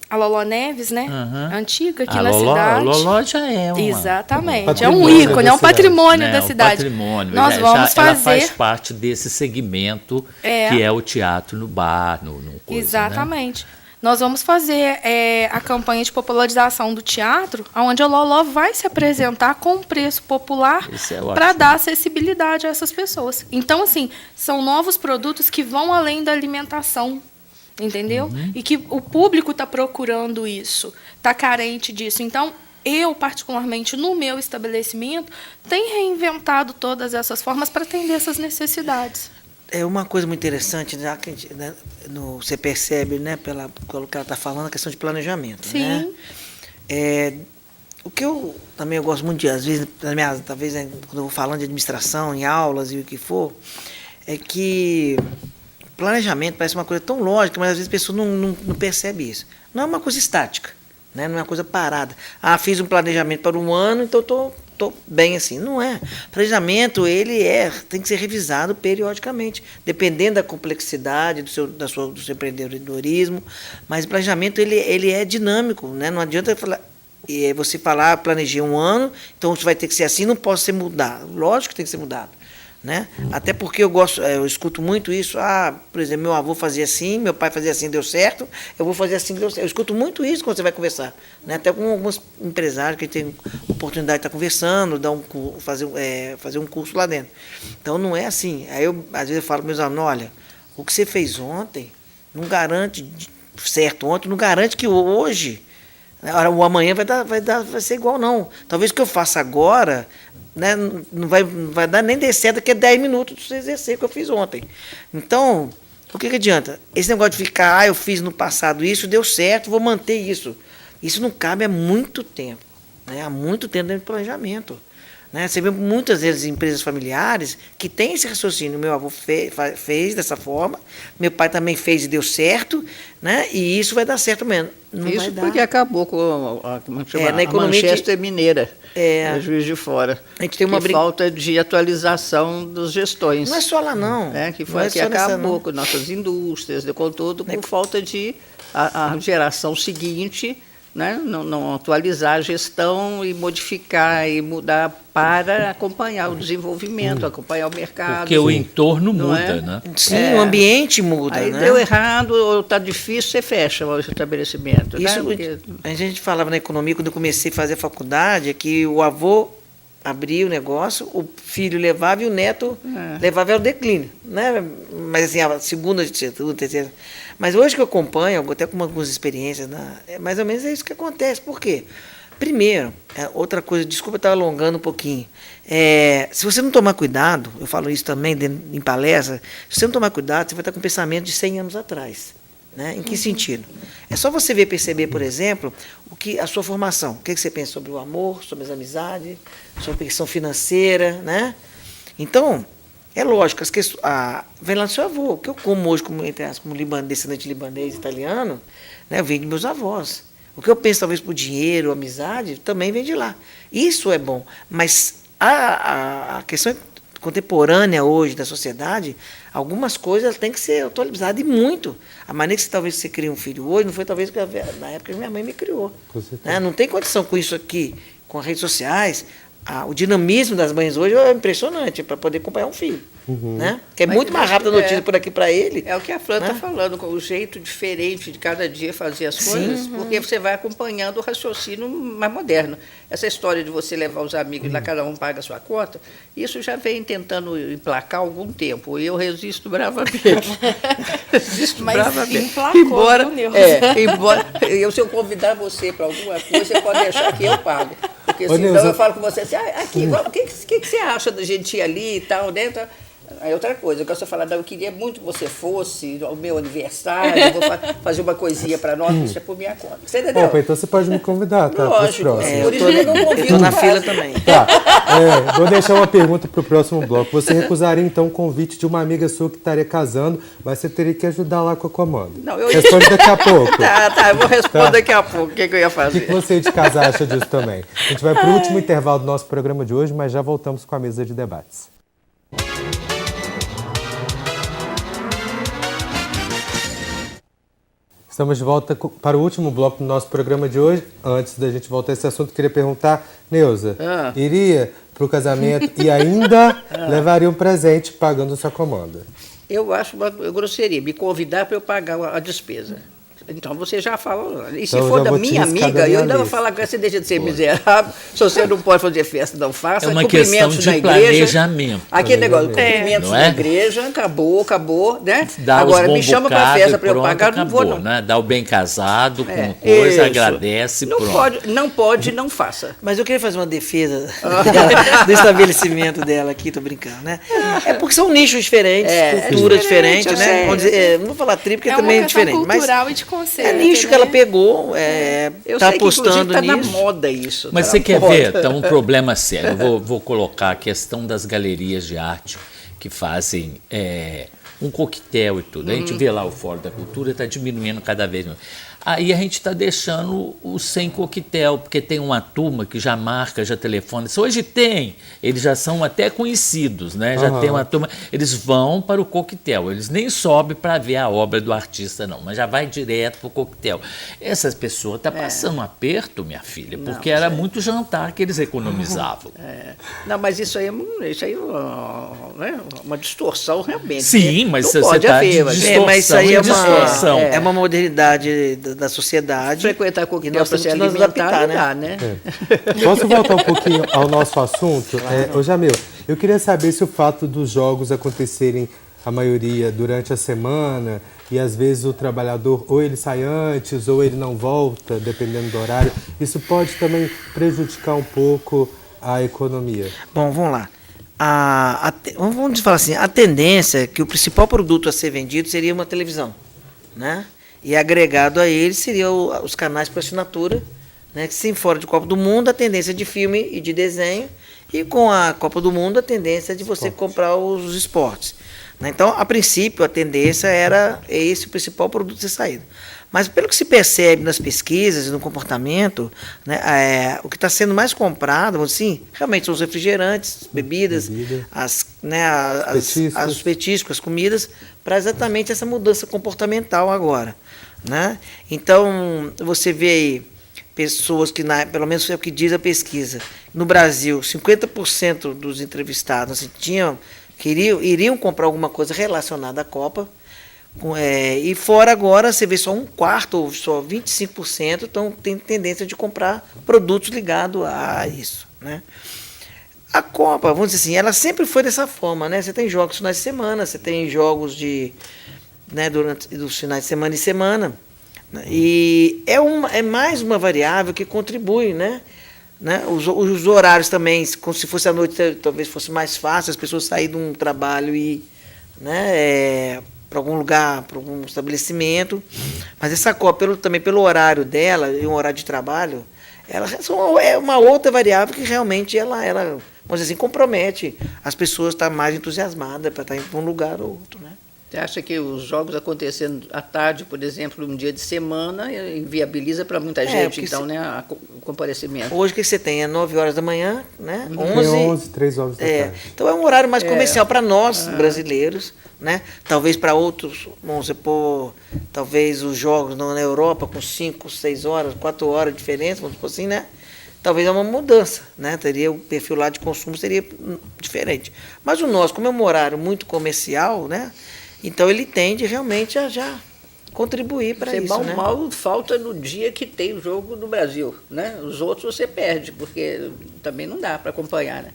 Speaker 5: A Loló Neves, né?
Speaker 4: Aham.
Speaker 5: Antiga aqui
Speaker 4: A
Speaker 5: na
Speaker 4: Loló,
Speaker 5: cidade.
Speaker 4: Loló já é uma...
Speaker 5: Exatamente. É um
Speaker 2: patrimônio
Speaker 5: ícone,
Speaker 2: da
Speaker 5: é um
Speaker 2: cidade.
Speaker 5: patrimônio
Speaker 4: né,
Speaker 5: da cidade.
Speaker 4: patrimônio.
Speaker 5: Nós vamos
Speaker 4: Ela
Speaker 5: fazer.
Speaker 4: faz parte desse segmento que é o teatro no bar, no coisa,
Speaker 5: Exatamente. Nós vamos fazer a campanha de popularização do teatro, onde a Loló vai se apresentar com um preço popular
Speaker 4: Isso é ótimo.
Speaker 5: para dar acessibilidade a essas pessoas. Então, assim, são novos produtos que vão além da alimentação, entendeu? E que o público está procurando isso, está carente disso. Então, eu, particularmente, no meu estabelecimento, tenho reinventado todas essas formas para atender essas necessidades.
Speaker 6: É uma coisa muito interessante, já que a gente, né, você percebe, né, pelo que ela está falando, a questão de planejamento.
Speaker 5: Sim.
Speaker 6: Né? O que eu também gosto muito de, às vezes, talvez quando eu vou falando de administração, em aulas e o que for, é que planejamento parece uma coisa tão lógica, mas às vezes a pessoa não percebe isso. Não é uma coisa estática, né? Não é uma coisa parada. Fiz um planejamento para um ano, então estou bem assim. Não é. Planejamento, tem que ser revisado periodicamente, dependendo da complexidade do seu empreendedorismo, mas o planejamento ele é dinâmico, né? Não adianta você falar, planejei um ano, então isso vai ter que ser assim, não pode ser mudado. Lógico que tem que ser mudado. Né? Até porque eu escuto muito isso, por exemplo, meu avô fazia assim, meu pai fazia assim, deu certo, eu vou fazer assim, deu certo. Eu escuto muito isso quando você vai conversar, né? Até com alguns empresários que tem oportunidade de estar conversando, fazer um curso lá dentro. Então não é assim. Aí às vezes eu falo para meus alunos, olha, o que você fez ontem não garante certo ontem, não garante que hoje, o amanhã vai ser igual, não. Talvez o que eu faça agora, né, não vai dar nem de certo daqui a 10 minutos de você exercer o que eu fiz ontem. Então, o que adianta? Esse negócio de ficar, eu fiz no passado isso, deu certo, vou manter isso. Isso não cabe há muito tempo. Né? Há muito tempo dentro do planejamento. Né? Você vê muitas vezes empresas familiares que têm esse raciocínio. Meu avô fez dessa forma, meu pai também fez e deu certo, né? E isso vai dar certo mesmo. Não
Speaker 3: isso
Speaker 6: vai dar.
Speaker 3: Porque acabou com a Manchester Mineira, Juiz de Fora.
Speaker 6: A gente tem uma
Speaker 3: falta de atualização dos gestões.
Speaker 6: Não é só lá, não.
Speaker 3: Que foi que acabou com nossas indústrias, com tudo, por falta de a geração seguinte, né, não atualizar a gestão e modificar e mudar para acompanhar o desenvolvimento, acompanhar o mercado.
Speaker 4: Porque o entorno muda, né?
Speaker 6: Sim, o ambiente muda.
Speaker 3: Aí
Speaker 6: né?
Speaker 3: deu errado, ou está difícil, você fecha o estabelecimento.
Speaker 6: Isso,
Speaker 3: né?
Speaker 6: A gente falava na economia, quando eu comecei a fazer a faculdade, é que o avô abria o negócio, o filho levava e o neto levava ao declínio. Né? Mas assim, a segunda, terceira. Mas hoje que eu acompanho, até com algumas experiências, mais ou menos é isso que acontece. Por quê? Primeiro, outra coisa, desculpa eu estar alongando um pouquinho. Se você não tomar cuidado, eu falo isso também em palestra, se você não tomar cuidado, você vai estar com um pensamento de 100 anos atrás. Né? Em que sentido? É só você perceber, por exemplo, a sua formação. O que você pensa sobre o amor, sobre as amizades, sobre a questão financeira. Né? Então, é lógico, vem lá do seu avô. O que eu como hoje, como descendente libanês, italiano, né, vem de meus avós. O que eu penso, talvez, por dinheiro, amizade, também vem de lá. Isso é bom. Mas a questão contemporânea hoje da sociedade, algumas coisas têm que ser atualizadas e muito. A maneira que talvez você cria um filho hoje não foi talvez na época que minha mãe me criou. Né? Não tem condição com isso aqui, com as redes sociais. O dinamismo das mães hoje é impressionante para poder acompanhar um filho. Né? Que é muito mais rápido a notícia por aqui para ele.
Speaker 3: É o que a Fran está falando, com o jeito diferente de cada dia fazer as coisas, porque você vai acompanhando o raciocínio mais moderno. Essa história de você levar os amigos lá, cada um paga a sua conta, isso já vem tentando emplacar há algum tempo. E eu resisto bravamente.
Speaker 5: Mas emplacou,
Speaker 3: embora se eu convidar você para alguma coisa, você pode deixar que eu pago. Porque senão eu falo com você assim, o que você acha da gente ir ali e tal, né? Aí outra coisa, eu gosto de falar, eu queria muito que você fosse ao meu aniversário, vou fazer uma coisinha para nós, isso é por minha conta. Você entendeu?
Speaker 2: Opa, então você pode me convidar, tá?
Speaker 3: Lógico, por isso eu não convido.
Speaker 6: Estou na fila também.
Speaker 2: Tá, vou deixar uma pergunta para o próximo bloco. Você recusaria, então, o convite de uma amiga sua que estaria casando, mas você teria que ajudar lá com a comanda. Responde daqui a pouco.
Speaker 3: Tá, eu vou responder daqui a pouco o que eu ia fazer.
Speaker 2: O que você de casa acha disso também? A gente vai para o último intervalo do nosso programa de hoje, mas já voltamos com a mesa de debates. Estamos de volta para o último bloco do nosso programa de hoje. Antes da gente voltar a esse assunto, queria perguntar, Neuza, iria para o casamento e ainda levaria um presente pagando sua comanda?
Speaker 3: Eu acho uma grosseria me convidar para eu pagar a despesa. Então você já fala. E se
Speaker 2: Então,
Speaker 3: for
Speaker 2: já
Speaker 3: da
Speaker 2: vou te
Speaker 3: minha
Speaker 2: riscar
Speaker 3: amiga,
Speaker 2: da minha
Speaker 3: eu ainda vou
Speaker 2: lista.
Speaker 3: falar que você deixa de ser miserável. Se você não pode fazer festa, não faça.
Speaker 4: É uma questão
Speaker 3: Cumprimentos
Speaker 4: de
Speaker 3: na igreja.
Speaker 4: planejamento.
Speaker 3: Aquele negócio, cumprimentos
Speaker 4: Não é?
Speaker 3: na igreja, acabou, né?
Speaker 4: Dá
Speaker 3: Agora
Speaker 4: os
Speaker 3: me chama para
Speaker 4: bombocados
Speaker 3: festa
Speaker 4: e
Speaker 3: para eu
Speaker 4: pronto,
Speaker 3: pagar, não vou
Speaker 4: acabou,
Speaker 3: não.
Speaker 4: né? Dá o bem casado, com
Speaker 3: É,
Speaker 4: coisa,
Speaker 3: isso.
Speaker 4: agradece, pronto.
Speaker 3: Não pode, não faça.
Speaker 6: Mas eu queria fazer uma defesa do estabelecimento dela aqui, tô brincando, né? É porque são nichos diferentes, cultura
Speaker 3: diferente,
Speaker 6: diferente,
Speaker 3: eu
Speaker 6: né?
Speaker 3: sei,
Speaker 6: Vamos dizer, não vou falar tri, porque
Speaker 5: É
Speaker 6: também
Speaker 5: uma
Speaker 6: é
Speaker 5: questão
Speaker 6: diferente. Mas
Speaker 5: cultural e de conceito.
Speaker 6: é nicho que
Speaker 5: né?
Speaker 6: ela pegou,
Speaker 3: Eu
Speaker 6: tá
Speaker 3: sei que, inclusive,
Speaker 6: apostando
Speaker 3: tá na
Speaker 6: nisso.
Speaker 3: moda isso.
Speaker 4: Mas
Speaker 3: tá
Speaker 4: você
Speaker 3: na
Speaker 4: quer
Speaker 3: moda.
Speaker 4: ver? Então, um problema sério. Eu vou colocar a questão das galerias de arte que fazem um coquetel e tudo. A gente vê lá o Fórum da Cultura, está diminuindo cada vez mais. Aí a gente está deixando o sem coquetel, porque tem uma turma que já marca, já telefona. Hoje tem, eles já são até conhecidos, né? Já tem uma turma, eles vão para o coquetel, eles nem sobem para ver a obra do artista, não, mas já vai direto para o coquetel. Essas pessoas estão passando um aperto, minha filha, porque era muito jantar que eles economizavam.
Speaker 3: Não, mas isso aí é uma distorção realmente.
Speaker 4: Sim,
Speaker 3: né?
Speaker 4: mas
Speaker 3: Não
Speaker 4: você
Speaker 3: pode
Speaker 4: está
Speaker 3: haver,
Speaker 4: de
Speaker 3: mas
Speaker 4: distorção.
Speaker 6: Mas isso aí
Speaker 4: e distorção.
Speaker 6: é uma modernidade da sociedade.
Speaker 3: frequentar
Speaker 6: E
Speaker 3: coquetel
Speaker 6: nós
Speaker 3: para se
Speaker 6: temos que nos
Speaker 3: alimentar
Speaker 6: adaptar,
Speaker 3: não dá, né?
Speaker 2: Posso voltar um pouquinho ao nosso assunto? Ô Jamil, eu queria saber se o fato dos jogos acontecerem, a maioria, durante a semana, e às vezes o trabalhador ou ele sai antes ou ele não volta, dependendo do horário, isso pode também prejudicar um pouco a economia.
Speaker 6: Bom, vamos lá. Vamos falar assim, a tendência é que o principal produto a ser vendido seria uma televisão, né? E agregado a ele seriam os canais por assinatura, né? Que sem fora de Copa do Mundo, a tendência é de filme e de desenho, e com a Copa do Mundo, a tendência é de você comprar os esportes. Né? Então, a princípio, a tendência era esse o principal produto a ser saído. Mas, pelo que se percebe nas pesquisas e no comportamento, né, o que está sendo mais comprado, assim, realmente são os refrigerantes, bebidas, os petiscos, as comidas, para exatamente essa mudança comportamental agora. Né? Então, você vê aí pessoas que, pelo menos é o que diz a pesquisa, no Brasil, 50% dos entrevistados assim, iriam comprar alguma coisa relacionada à Copa. E fora agora, você vê só um quarto, ou só 25%, então tem tendência de comprar produtos ligados a isso. Né? A Copa, vamos dizer assim, ela sempre foi dessa forma. Né? Você tem jogos finais de semana, você tem jogos durante os finais de semana. E é mais uma variável que contribui, né? Os horários também, como se fosse à noite, talvez fosse mais fácil as pessoas saírem de um trabalho e para algum lugar, para algum estabelecimento. Mas essa Copa, também pelo horário dela e um horário de trabalho, ela é uma outra variável que realmente ela vamos dizer assim, compromete as pessoas a estar mais entusiasmadas para estar indo para um lugar ou outro, né?
Speaker 3: Você acha que os jogos acontecendo à tarde, por exemplo, um dia de semana, inviabiliza para muita gente, então, né, o comparecimento?
Speaker 6: Hoje que você tem é 9 horas da manhã, né?
Speaker 2: 3 horas da tarde.
Speaker 6: Então é um horário mais comercial para nós, brasileiros, né? Talvez para outros, vamos supor, talvez os jogos na Europa com 5, 6 horas, 4 horas de diferença, vamos supor assim, né? Talvez é uma mudança, né? Teria o perfil lá de consumo seria diferente. Mas o nosso, como é um horário muito comercial, né? Então ele tende realmente a já contribuir para isso.
Speaker 3: Mal,
Speaker 6: né?
Speaker 3: mal falta no dia que tem o jogo no Brasil, né? Os outros você perde, porque também não dá para acompanhar, né?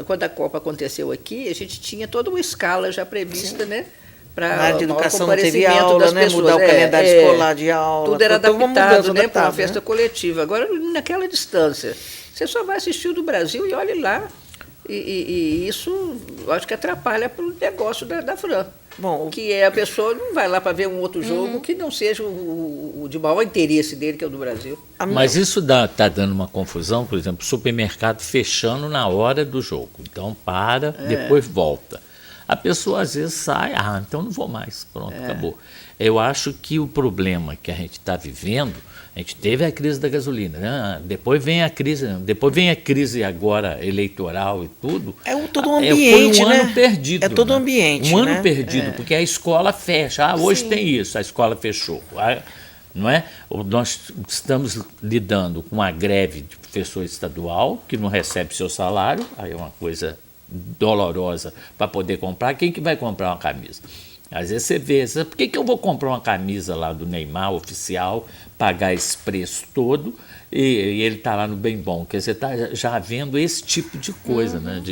Speaker 3: Quando a Copa aconteceu aqui, a gente tinha toda uma escala já prevista, né?
Speaker 6: Na área de
Speaker 3: para
Speaker 6: educação não teve aula, né? Mudar o calendário escolar de aula.
Speaker 3: Tudo era adaptado, né, para uma festa
Speaker 6: né?
Speaker 3: coletiva. Agora, naquela distância, você só vai assistir o do Brasil e olhe lá. E isso, eu acho que atrapalha para o negócio da Fran.
Speaker 6: Bom,
Speaker 3: que a pessoa não vai lá para ver um outro jogo que não seja o de maior interesse dele, que é o do Brasil.
Speaker 4: Mas isso está dando uma confusão, por exemplo, supermercado fechando na hora do jogo. Então depois volta. A pessoa às vezes sai, então não vou mais, pronto, acabou. Eu acho que o problema que a gente está vivendo, a gente teve a crise da gasolina, né? Depois vem a crise agora eleitoral e tudo.
Speaker 6: Todo um ambiente,
Speaker 4: foi um
Speaker 6: né?
Speaker 4: ano perdido.
Speaker 6: É todo um
Speaker 4: né?
Speaker 6: ambiente,
Speaker 4: Um
Speaker 6: né?
Speaker 4: ano perdido, porque a escola fecha. Hoje
Speaker 6: Sim.
Speaker 4: tem isso, a escola fechou. Não é? Nós estamos lidando com a greve de professor estadual, que não recebe seu salário, aí é uma coisa dolorosa para poder comprar. Quem que vai comprar uma camisa? Às vezes você vê, por que eu vou comprar uma camisa lá do Neymar, oficial, pagar esse preço todo e ele está lá no Bem Bom? Porque você está já vendo esse tipo de coisa, né?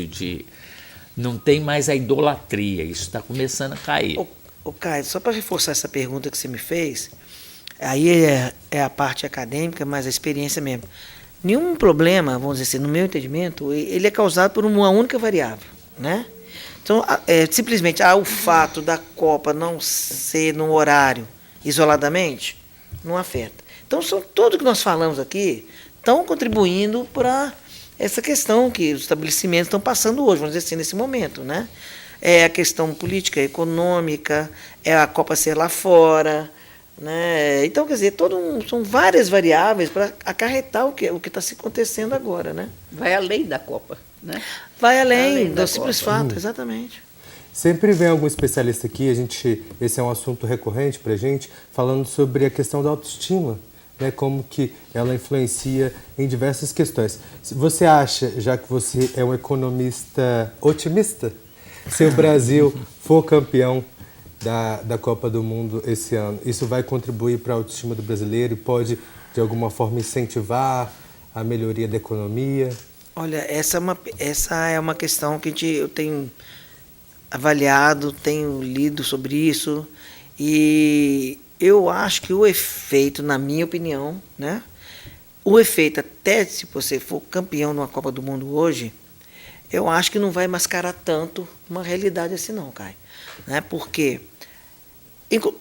Speaker 4: Não tem mais a idolatria, isso está começando a cair.
Speaker 6: Ô Caio, só para reforçar essa pergunta que você me fez, aí é a parte acadêmica, mas a experiência mesmo. Nenhum problema, vamos dizer assim, no meu entendimento, ele é causado por uma única variável, né? Então, simplesmente o fato da Copa não ser no horário isoladamente, não afeta. Então, tudo que nós falamos aqui estão contribuindo para essa questão que os estabelecimentos estão passando hoje, vamos dizer assim, nesse momento, né? É a questão política, econômica, é a Copa ser lá fora, né? Então, quer dizer, são várias variáveis para acarretar o que está se acontecendo agora, né?
Speaker 3: Vai além da Copa, né?
Speaker 6: Vai além
Speaker 3: da
Speaker 6: do simples
Speaker 3: Copa.
Speaker 6: fato, exatamente.
Speaker 2: Sempre vem algum especialista aqui, esse é um assunto recorrente para a gente, falando sobre a questão da autoestima, né, como que ela influencia em diversas questões. Você acha, já que você é um economista otimista, se o Brasil for campeão da Copa do Mundo esse ano, isso vai contribuir para a autoestima do brasileiro e pode, de alguma forma, incentivar a melhoria da economia?
Speaker 6: Olha, essa é uma questão que eu tenho avaliado, tenho lido sobre isso, e eu acho que o efeito, na minha opinião, né, o efeito até se você for campeão numa Copa do Mundo hoje, eu acho que não vai mascarar tanto uma realidade assim não, Caio. Né, porque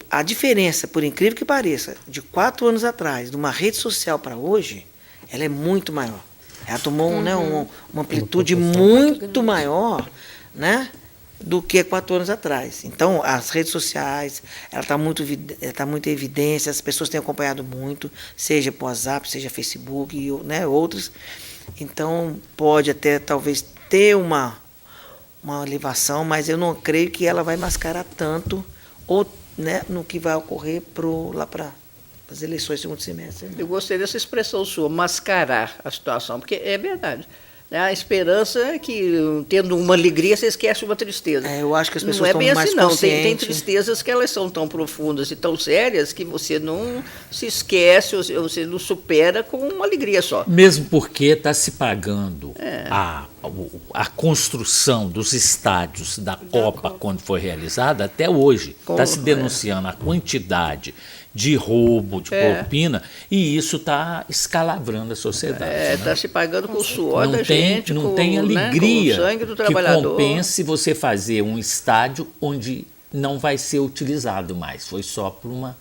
Speaker 6: a diferença, por incrível que pareça, de 4 anos atrás, de uma rede social para hoje, ela é muito maior. Ela tomou uma amplitude muito maior, né, do que 4 anos atrás. Então, as redes sociais, ela está muito em evidência, as pessoas têm acompanhado muito, seja por WhatsApp, seja Facebook, né, outros. Então, pode até, talvez, ter uma elevação, mas eu não creio que ela vai mascarar tanto né, no que vai ocorrer lá para as eleições do segundo semestre.
Speaker 3: Eu gostei dessa expressão sua, mascarar a situação, porque é verdade. A esperança é que, tendo uma alegria, você esquece uma tristeza.
Speaker 6: Eu acho que as pessoas
Speaker 3: não é
Speaker 6: estão
Speaker 3: bem
Speaker 6: mais
Speaker 3: assim, não.
Speaker 6: conscientes.
Speaker 3: Tem tristezas que elas são tão profundas e tão sérias que você não se esquece, ou você não supera com uma alegria só.
Speaker 4: Mesmo porque está se pagando a construção dos estádios da Copa quando foi realizada, até hoje. Está se denunciando a quantidade de roubo, de propina, e isso está escalavrando a sociedade.
Speaker 3: Está se pagando com o suor da gente,
Speaker 4: não tem alegria,
Speaker 3: com o sangue do
Speaker 4: que
Speaker 3: trabalhador.
Speaker 4: compense você fazer um estádio onde não vai ser utilizado mais. Foi só por uma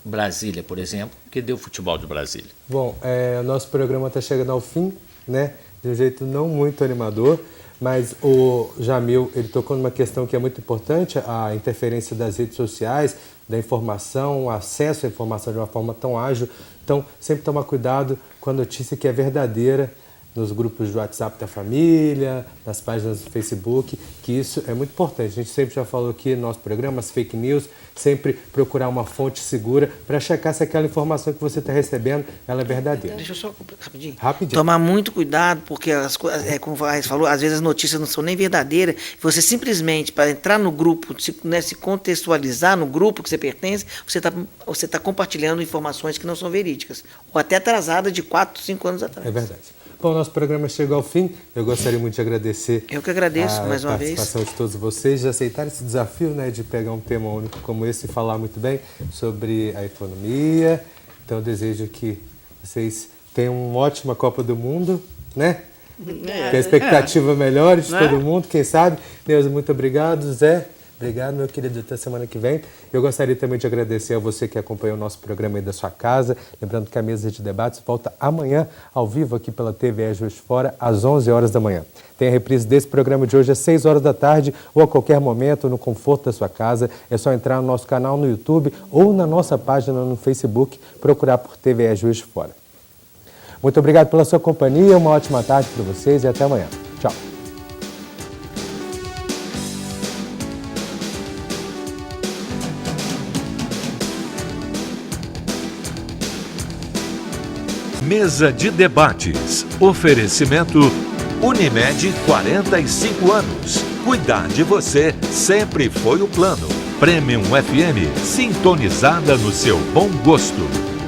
Speaker 4: Brasília, por exemplo, que deu futebol de Brasília.
Speaker 2: Bom, o nosso programa está chegando ao fim, né? De um jeito não muito animador, mas o Jamil, ele tocou numa questão que é muito importante, a interferência das redes sociais, da informação, o acesso à informação de uma forma tão ágil. Então, sempre tomar cuidado com a notícia que é verdadeira nos grupos de WhatsApp da família, nas páginas do Facebook, que isso é muito importante. A gente sempre já falou aqui no nosso programa, as fake news, sempre procurar uma fonte segura para checar se aquela informação que você está recebendo ela é verdadeira.
Speaker 6: Deixa eu só rapidinho.
Speaker 2: Tomar
Speaker 6: muito cuidado, porque como o Raiz falou, às vezes as notícias não são nem verdadeiras. Você simplesmente, para entrar no grupo, se contextualizar no grupo que você pertence, você tá compartilhando informações que não são verídicas, ou até atrasadas de 4, 5 anos atrás.
Speaker 2: É verdade. Bom, nosso programa chegou ao fim. Eu gostaria muito de agradecer.
Speaker 6: Eu que agradeço mais uma vez.
Speaker 2: A participação de todos vocês, de aceitar esse desafio, né, de pegar um tema único como esse e falar muito bem sobre a economia. Então, eu desejo que vocês tenham uma ótima Copa do Mundo, né? Que a expectativa melhore de todo mundo, quem sabe. Neuza, muito obrigado. Zé, Obrigado, meu querido. Até semana que vem. Eu gostaria também de agradecer a você que acompanhou o nosso programa aí da sua casa. Lembrando que a mesa de debates volta amanhã, ao vivo, aqui pela TVE Juiz de Fora, às 11 horas da manhã. Tem a reprise desse programa de hoje às 6 horas da tarde ou a qualquer momento, no conforto da sua casa. É só entrar no nosso canal no YouTube ou na nossa página no Facebook, procurar por TVE Juiz de Fora. Muito obrigado pela sua companhia, uma ótima tarde para vocês e até amanhã. Tchau.
Speaker 1: Mesa de debates. Oferecimento Unimed 45 anos. Cuidar de você sempre foi o plano. Premium FM, sintonizada no seu bom gosto.